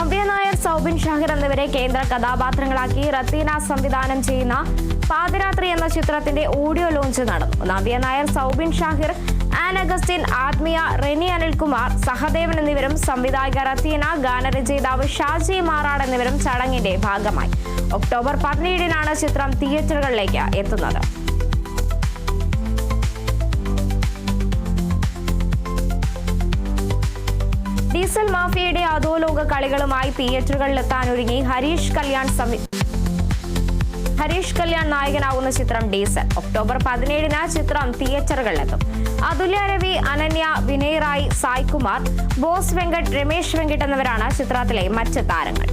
നവ്യ നായർ, സൗബിൻ ഷാഹിർ എന്നിവരെ കേന്ദ്ര കഥാപാത്രങ്ങളാക്കി റത്തീന സംവിധാനം ചെയ്യുന്ന പാതിരാത്രി എന്ന ചിത്രത്തിന്റെ ഓഡിയോ ലോഞ്ച് നടന്നു. നവ്യ നായർ, സൗബിൻ ഷാഹിർ, ആൻ അഗസ്റ്റിൻ, ആത്മീയ, റെനി അനിൽകുമാർ, സഹദേവൻ എന്നിവരും സംവിധായക റത്തീന, ഗാനരചയിതാവ് ഷാജി മാറാട് എന്നിവരും ചടങ്ങിന്റെ ഭാഗമായി. ഒക്ടോബർ 17-നാണ് ചിത്രം തിയേറ്ററുകളിലേക്ക് എത്തുന്നത്. ഡീസൽ മാഫിയയുടെ അധോലോക കളികളുമായി തിയേറ്ററുകളിലെത്താനൊരുങ്ങി ഹരീഷ് കല്യാൺ നായകനാവുന്ന ചിത്രം ഡീസൽ. ഒക്ടോബർ 17-ന് ചിത്രം തിയേറ്ററുകളിലെത്തും. അതുല്യ രവി, അനന്യ, വിനയ് റായ്, സായ് കുമാർ, ബോസ് വെങ്കട്ട്, രമേശ് വെങ്കട്ട് എന്നിവരാണ് ചിത്രത്തിലെ മറ്റ് താരങ്ങൾ.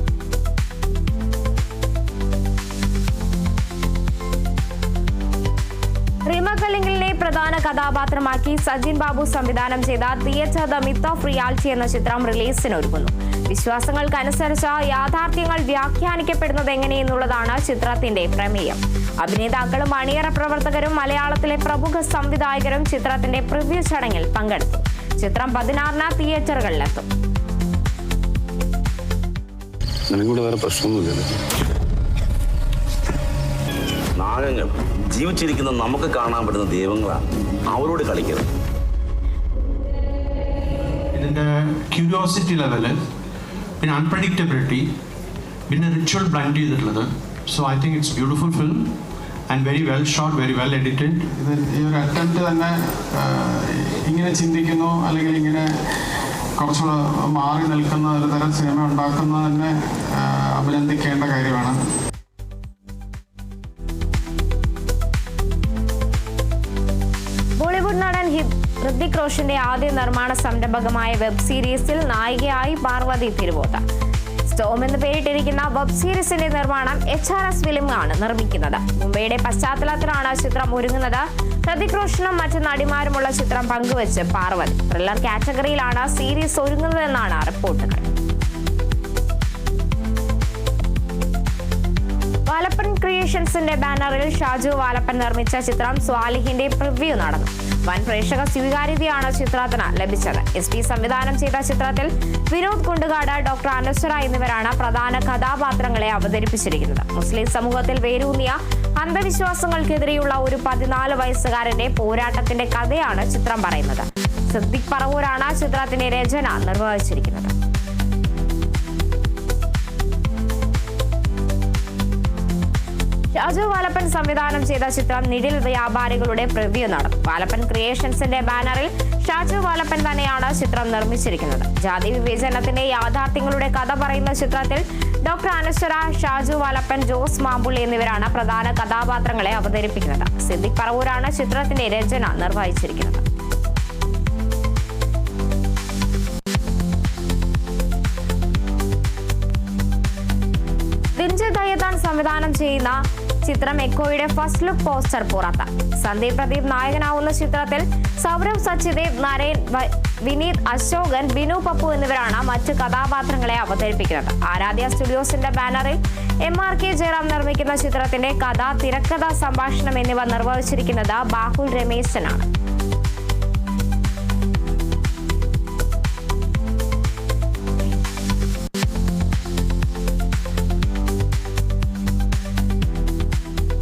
റീമ കല്ലിങ്കലിനെ പ്രധാന കഥാപാത്രമാക്കി സജിൻ ബാബു സംവിധാനം ചെയ്ത theatre the myth of reality എന്ന ചിത്രം റിലീസിനൊരുങ്ങുന്നു. വിശ്വാസങ്ങൾക്കനുസരിച്ച് യാഥാർത്ഥ്യങ്ങൾ വ്യാഖ്യാനിക്കപ്പെടുന്നത് എങ്ങനെയെന്നുള്ളതാണ് ചിത്രത്തിന്റെ പ്രമേയം. അഭിനേതാക്കളും അണിയറ പ്രവർത്തകരും മലയാളത്തിലെ പ്രമുഖ സംവിധായകരും ചിത്രത്തിന്റെ പ്രിവ്യൂ ചടങ്ങിൽ പങ്കെടുത്തു. ചിത്രം 16-ന് തിയേറ്ററുകളിലെത്തും. നാഗങ്ങൾ ജീവിച്ചിരിക്കുന്ന നമുക്ക് കാണാൻ പറ്റുന്ന ദൈവങ്ങളാണ്. അവരോട് കളിക്കരുത്. ഇതിന്റെ ക്യൂരിയോസിറ്റി ലെവല്, പിന്നെ അൺപ്രഡിക്റ്റബിലിറ്റി, പിന്നെ റിച്വൽ ബ്ലെൻഡ് ചെയ്തിട്ടുള്ളത്. So I think it's beautiful film and very well shot, very well edited. ഈ ഒരു അറ്റംപ്റ്റ് തന്നെ ഇങ്ങനെ ചിന്തിക്കുന്നു, അല്ലെങ്കിൽ ഇങ്ങനെ കുറച്ചുകൂടെ മാറി നിൽക്കുന്ന ഒരു തരം സിനിമ ഉണ്ടാക്കുന്നത് തന്നെ അഭിനന്ദിക്കേണ്ട കാര്യമാണ്. ബോളിവുഡ് നടൻ ഹൃതിക് റോഷന്റെ ആദ്യ നിർമ്മാണ സംരംഭകമായ വെബ് സീരീസിൽ നായികയായി പാർവതി തിരുവോത്ത. സ്റ്റോം എന്ന് പേരിട്ടിരിക്കുന്ന വെബ് സീരീസിന്റെ നിർമ്മാണം HRS ഫിലിം ആണ് നിർമ്മിക്കുന്നത്. മുംബൈയുടെ പശ്ചാത്തലത്തിലാണ് ചിത്രം ഒരുങ്ങുന്നത്. ഹൃതിക് റോഷനും മറ്റ് നടിമാരുമുള്ള ചിത്രം പങ്കുവച്ച് പാർവതി. ത്രില്ലർ കാറ്റഗറിയിലാണ് സീരീസ് ഒരുങ്ങുന്നതെന്നാണ് റിപ്പോർട്ടുകൾ. വാലപ്പൻ ക്രിയേഷൻസിന്റെ ബാനറിൽ ഷാജു വാലപ്പൻ നിർമ്മിച്ച ചിത്രം സ്വാലിഹിന്റെ പ്രിവ്യൂ നടന്നു. വൻ പ്രേക്ഷക സ്വീകാര്യതയാണ് ചിത്രത്തിന് ലഭിച്ചത്. SP സംവിധാനം ചെയ്ത ചിത്രത്തിൽ വിനോദ് കുണ്ടുകാട്, ഡോക്ടർ അനശ്വര എന്നിവരാണ് പ്രധാന കഥാപാത്രങ്ങളെ അവതരിപ്പിച്ചിരിക്കുന്നത്. മുസ്ലിം സമൂഹത്തിൽ വേരൂന്നിയ അന്ധവിശ്വാസങ്ങൾക്കെതിരെയുള്ള ഒരു 14 വയസ്സുകാരന്റെ പോരാട്ടത്തിന്റെ കഥയാണ് ചിത്രം പറയുന്നത്. സിദ്ദിഖ് പറവൂരാണ് ചിത്രത്തിന്റെ രചന നിർവഹിച്ചിരിക്കുന്നത്. ഷാജു വാലപ്പൻ സംവിധാനം ചെയ്ത ചിത്രം നിഴൽ വ്യാപാരികളുടെ പ്രിവ്യൂ നടന്നു. വാലപ്പൻ ക്രിയേഷൻസിന്റെ ബാനറിൽ ഷാജു വാലപ്പൻ തന്നെയാണ് ചിത്രം നിർമ്മിച്ചിരിക്കുന്നത്. ജാതി വിവേചനത്തിന്റെ യാഥാർത്ഥ്യങ്ങളുടെ കഥ പറയുന്ന ചിത്രത്തിൽ ഡോക്ടർ അനശ്വര, ഷാജു വാലപ്പൻ, ജോസ് മാമ്പുള്ളി എന്നിവരാണ് പ്രധാന കഥാപാത്രങ്ങളെ അവതരിപ്പിക്കുന്നത്. സിദ്ദിഖ് പറവൂരാണ് ചിത്രത്തിന്റെ രചന നിർവഹിച്ചിരിക്കുന്നത്. ദിൻജിത് ദയതാൻ സംവിധാനം ചെയ്യുന്ന ചിത്രം എക്കോയുടെ ഫസ്റ്റ് ലുക്ക് പോസ്റ്റർ പുറത്ത്. സന്ദീപ് പ്രദീപ് നായകനാവുന്ന ചിത്രത്തിൽ സൗരവ് സച്ചിദേവ്, നരേൻ, വിനീത് അശോകൻ, ബിനു പപ്പു എന്നിവരാണ് മറ്റ് കഥാപാത്രങ്ങളെ അവതരിപ്പിക്കുന്നത്. ആരാധ്യ സ്റ്റുഡിയോസിന്റെ ബാനറിൽ MRK ജയറാം നിർമ്മിക്കുന്ന ചിത്രത്തിന്റെ കഥ, തിരക്കഥ, സംഭാഷണം എന്നിവ നിർവഹിച്ചിരിക്കുന്നത് ബാഹുൽ രമേശനാണ്.